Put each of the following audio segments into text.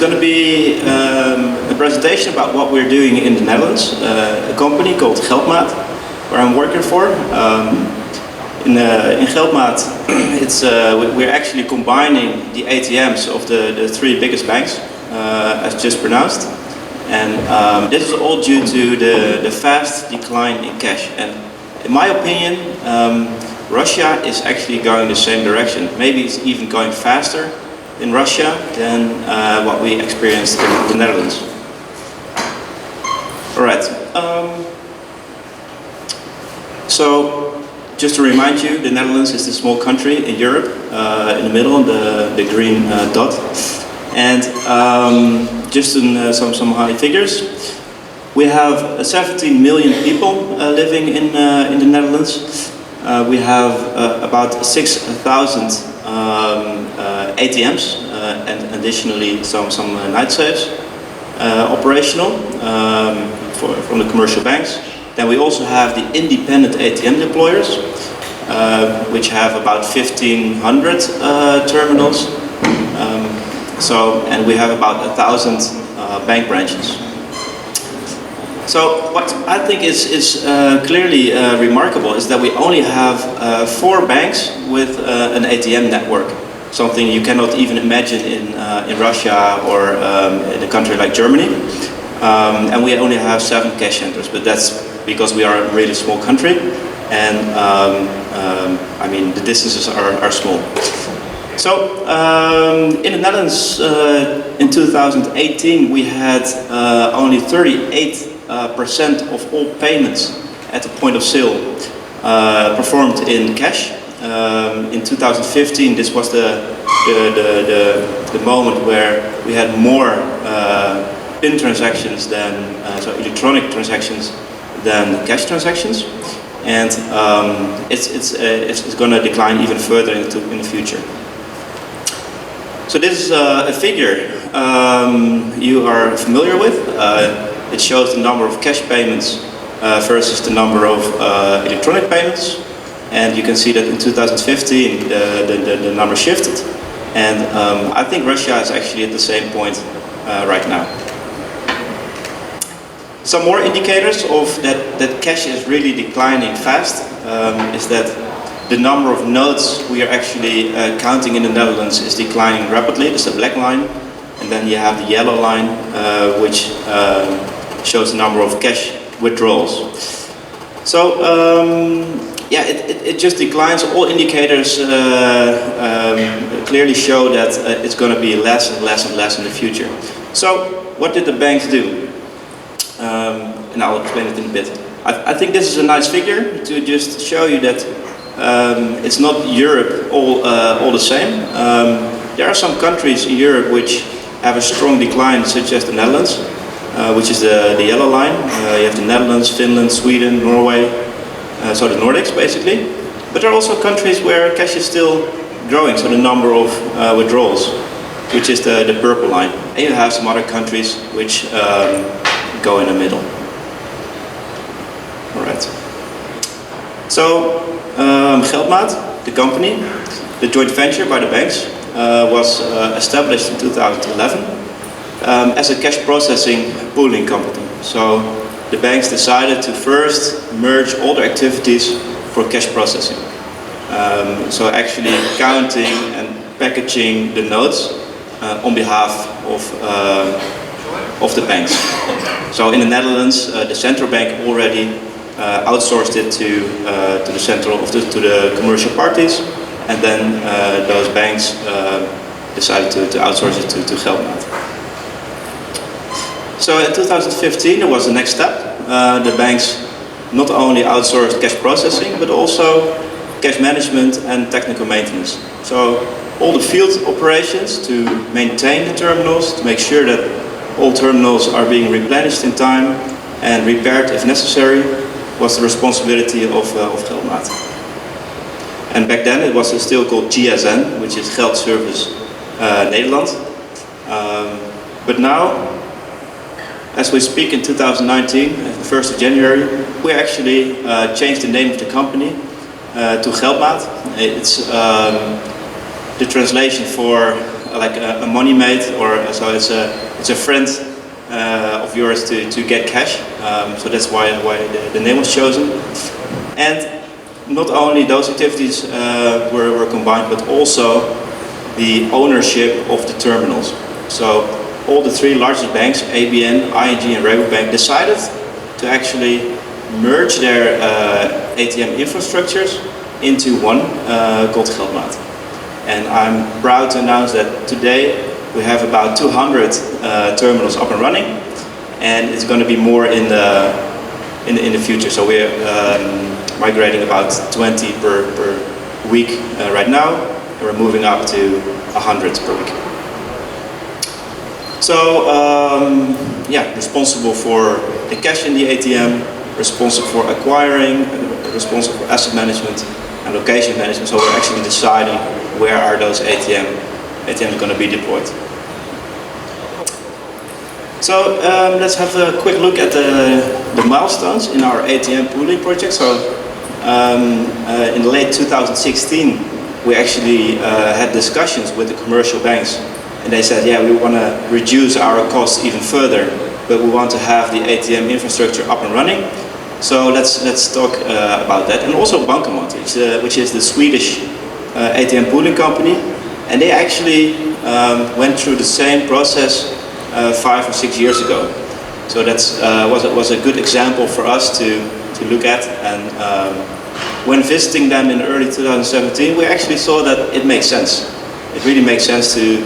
going to be a presentation about what we're doing in the Netherlands, a company called Geldmaat, where I'm working for. In Geldmaat, we're actually combining the ATMs of the three biggest banks, as just pronounced. And this is all due to the fast decline in cash. And in my opinion, Russia is actually going the same direction. Maybe it's even going faster in Russia than what we experienced in the Netherlands. Alright, so just to remind you, the Netherlands is a small country in Europe, in the middle, the green dot. And just in some high figures, we have 17 million people living in the Netherlands. We have about 6,000 ATMs and additionally some night safes operational from the commercial banks. Then we also have the independent ATM deployers, which have about 1,500 terminals. And we have about 1,000 bank branches. So what I think is clearly remarkable is that we only have 4 banks with an ATM network, something you cannot even imagine in Russia or in a country like Germany. And we only have 7 cash centers, but that's because we are a really small country, and I mean the distances are small. So in the Netherlands in 2018 we had only 38% of all payments at the point of sale performed in cash. In 2015 this was the moment where we had more PIN transactions than so electronic transactions than cash transactions, and it's going to decline even further in the future. So this is a figure you are familiar with. It shows the number of cash payments versus the number of electronic payments, and you can see that in 2015 the number shifted, and I think Russia is actually at the same point right now. Some more indicators of that cash is really declining fast is that the number of notes we are actually counting in the Netherlands is declining rapidly. It's the black line, and then you have the yellow line, which shows the number of cash withdrawals. So yeah, it just declines. All indicators clearly show that it's going to be less and less and less in the future. So what did the banks do? And I'll explain it in a bit. I think this is a nice figure to just show you that it's not Europe all the same. There are some countries in Europe which have a strong decline, such as the Netherlands, which is the yellow line. You have the Netherlands, Finland, Sweden, Norway, so the Nordics basically. But there are also countries where cash is still growing, so the number of withdrawals, which is the purple line. And you have some other countries which go in the middle. Alright. So Geldmaat, the company, the joint venture by the banks, was established in 2011 as a cash processing pooling company. So the banks decided to first merge all their activities for cash processing. So actually counting and packaging the notes on behalf of the banks. So in the Netherlands, the central bank already outsourced it to the commercial parties, and then those banks decided to outsource it to Geldmaat. So in 2015 there was the next step. The banks not only outsourced cash processing but also cash management and technical maintenance. So all the field operations to maintain the terminals, to make sure that all terminals are being replenished in time and repaired if necessary, was the responsibility of Geldmaat. And back then it was still called GSN, which is Geld Service Nederland. But now, as we speak in 2019, the 1st of January, we actually changed the name of the company to Geldmaat. It's the translation for like a money mate, or so it's a friend of yours to get cash. So that's why the name was chosen. And not only those activities were combined, but also the ownership of the terminals. So all the three largest banks, ABN, ING and Rabobank, decided to actually merge their ATM infrastructures into one called Geldmaat. And I'm proud to announce that today we have about 200 terminals up and running, and it's going to be more in the future. So we're migrating about 20 per week right now, and we're moving up to 100 per week. So yeah, responsible for the cash in the ATM, responsible for acquiring, responsible for asset management and location management. So we're actually deciding where are those ATMs going to be deployed. So let's have a quick look at the milestones in our ATM pooling project. So in late 2016, we actually had discussions with the commercial banks, and they said, yeah, we want to reduce our costs even further, but we want to have the ATM infrastructure up and running. So let's talk about that. And also Bankomat, which is the Swedish ATM pooling company, and they actually went through the same process 5 or 6 years ago. So that was a good example for us to look at. And when visiting them in early 2017, we actually saw that it makes sense. It really makes sense to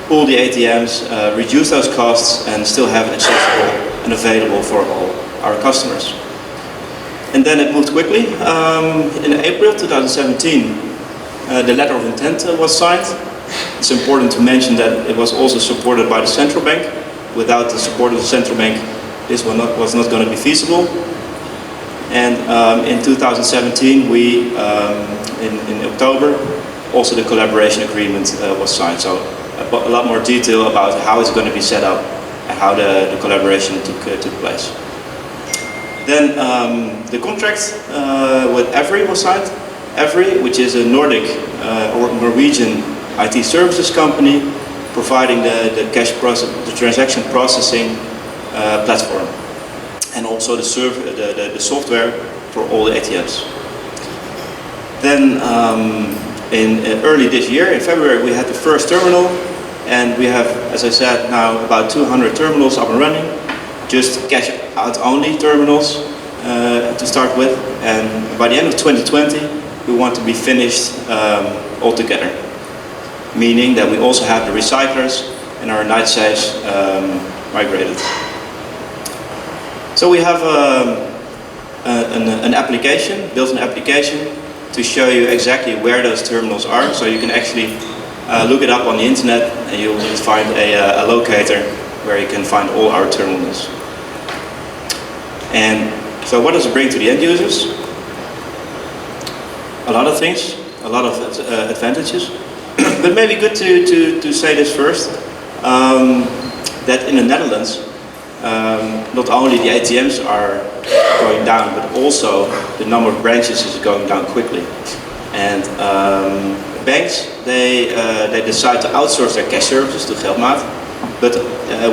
pool the ATMs, reduce those costs, and still have it accessible and available for all our customers. And then it moved quickly. In April 2017, the letter of intent was signed. It's important to mention that it was also supported by the central bank. Without the support of the central bank, this was not going to be feasible. And in 2017, we, in October, also the collaboration agreement was signed. So a lot more detail about how it's going to be set up and how the collaboration took place. Then the contract with Every was signed. Every, which is a Nordic or Norwegian IT services company, providing the transaction processing platform, and also the software for all the ATMs. Then in early this year, in February, we had the first terminal, and we have, as I said, now about 200 terminals up and running, just cash out only terminals to start with, and by the end of 2020, we want to be finished altogether. Meaning that we also have the recyclers and our night safes migrated. So we have an application, built an application to show you exactly where those terminals are. So you can actually look it up on the internet, and you'll find a locator where you can find all our terminals. And so what does it bring to the end users? A lot of things, a lot of advantages. But maybe good to say this first, that in the Netherlands, not only the ATMs are going down, but also the number of branches is going down quickly. And banks, they decide to outsource their cash services to Geldmaat, but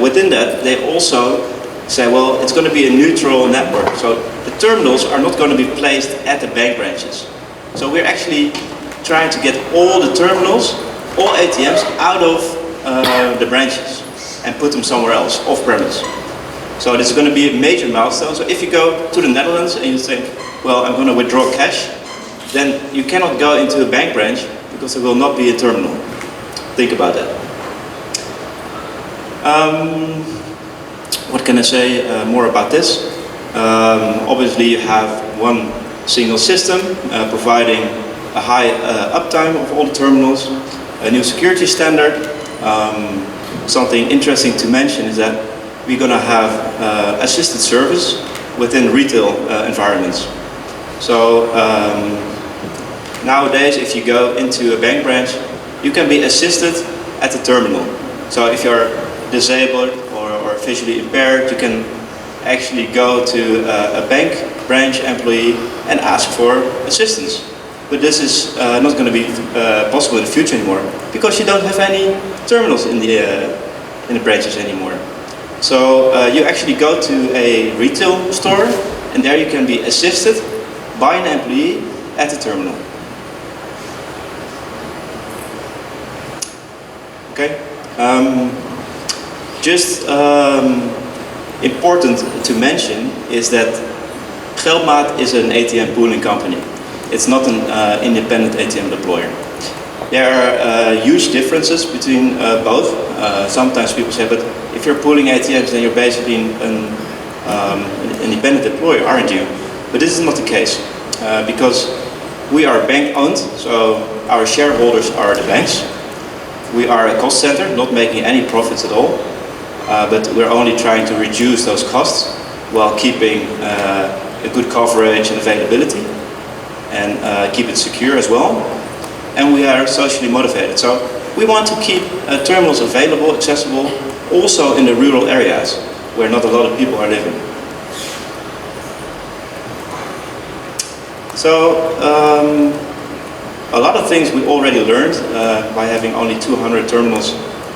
within that, they also say, well, it's going to be a neutral network. So the terminals are not going to be placed at the bank branches. So we're actually trying to get all the terminals, all ATMs out of the branches and put them somewhere else, off premise. So this is going to be a major milestone. So if you go to the Netherlands and you think, well, I'm going to withdraw cash, then you cannot go into a bank branch because there will not be a terminal. Think about that. What can I say more about this? Obviously you have one single system providing a high uptime of all the terminals, a new security standard. Something interesting to mention is that we're going to have assisted service within retail environments. So nowadays, if you go into a bank branch, you can be assisted at the terminal. So if you're disabled or visually impaired, you can actually go to a bank branch employee and ask for assistance. But this is not going to be possible in the future anymore, because you don't have any terminals in the branches anymore. So you actually go to a retail store, and there you can be assisted by an employee at the terminal. Okay. Important to mention is that Geldmaat is an ATM pooling company. It's not an independent ATM deployer. There are huge differences between both. Sometimes people say, but if you're pooling ATMs, then you're basically an independent deployer, aren't you? But this is not the case, because we are bank owned, so our shareholders are the banks. We are a cost center, not making any profits at all, but we're only trying to reduce those costs while keeping a good coverage and availability, and keep it secure as well. And we are socially motivated, so we want to keep terminals available, accessible, also in the rural areas where not a lot of people are living. So a lot of things we already learned by having only 200 terminals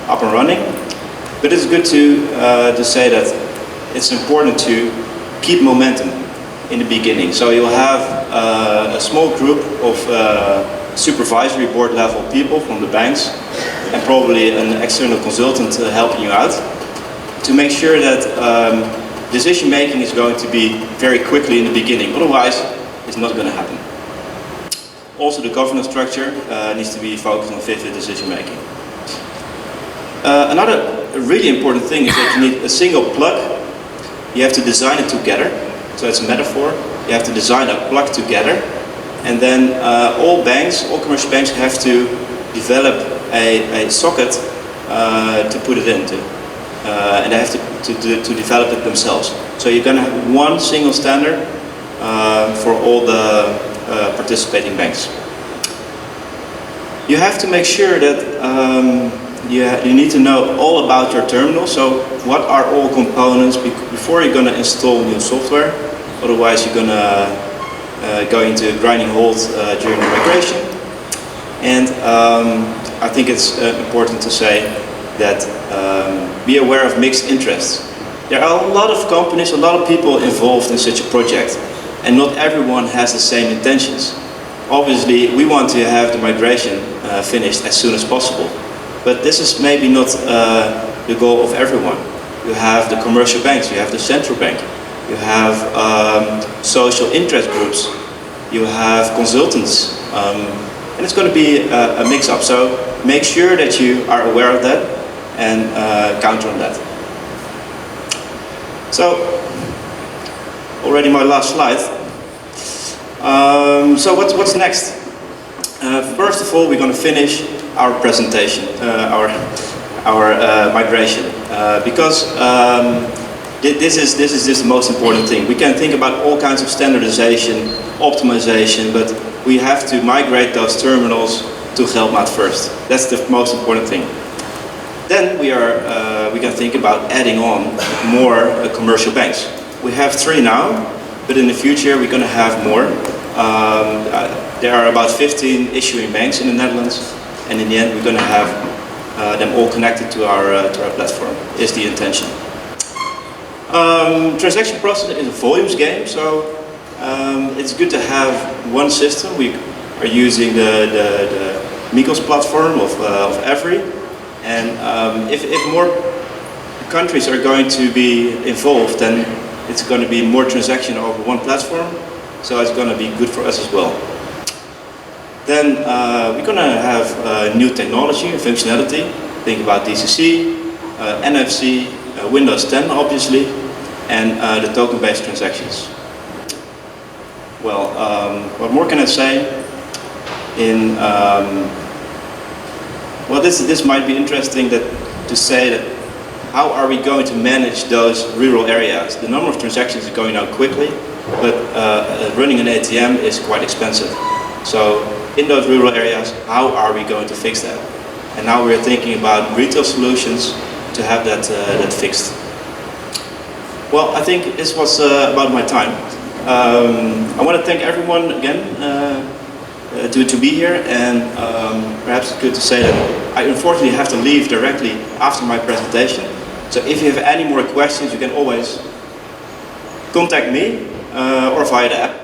up and running, but it's good to say that it's important to keep momentum in the beginning. So you'll have a small group of supervisory board level people from the banks, and probably an external consultant helping you out, to make sure that decision making is going to be very quickly in the beginning. Otherwise, it's not going to happen. Also, the governance structure needs to be focused on vivid decision making. Another really important thing is that you need a single plug. You have to design it together. So it's a metaphor. You have to design a plug together, and then all banks, all commercial banks, have to develop a socket to put it into, and they have to develop it themselves. So you're going to have one single standard for all the participating banks. You have to make sure that you need to know all about your terminal. So what are all components before you're going to install new software? Otherwise you're going to go into a grinding halt during the migration. And I think it's important to say that be aware of mixed interests. There are a lot of companies, a lot of people involved in such a project, and not everyone has the same intentions. Obviously, we want to have the migration finished as soon as possible, but this is maybe not the goal of everyone. You have the commercial banks, you have the central bank, you have social interest groups, you have consultants, and it's going to be a mix-up. So make sure that you are aware of that and counter on that. So, already my last slide. So what's next? First of all, we're going to finish our presentation, our migration, because this is the most important thing. We can think about all kinds of standardization, optimization, but we have to migrate those terminals to Geldmaat first. That's the most important thing. Then we can think about adding on more commercial banks. We have 3 now, but in the future we're going to have more. There are about 15 issuing banks in the Netherlands, and in the end we're going to have them all connected to our platform, is the intention. Transaction processing is a volumes game, so it's good to have one system. We are using the Mikkel's platform of Every, and if more countries are going to be involved, then it's going to be more transaction over one platform, so it's going to be good for us as well. Then we're going to have new technology and functionality. Think about DCC, NFC, Windows 10 obviously, and the token-based transactions. Well, what more can I say? Well, this might be interesting to say that how are we going to manage those rural areas? The number of transactions is going down quickly, but running an ATM is quite expensive. So in those rural areas, how are we going to fix that? And now we're thinking about retail solutions to have that fixed. Well, I think this was about my time. I want to thank everyone again to be here, and perhaps it's good to say that I unfortunately have to leave directly after my presentation. So if you have any more questions, you can always contact me or via the app.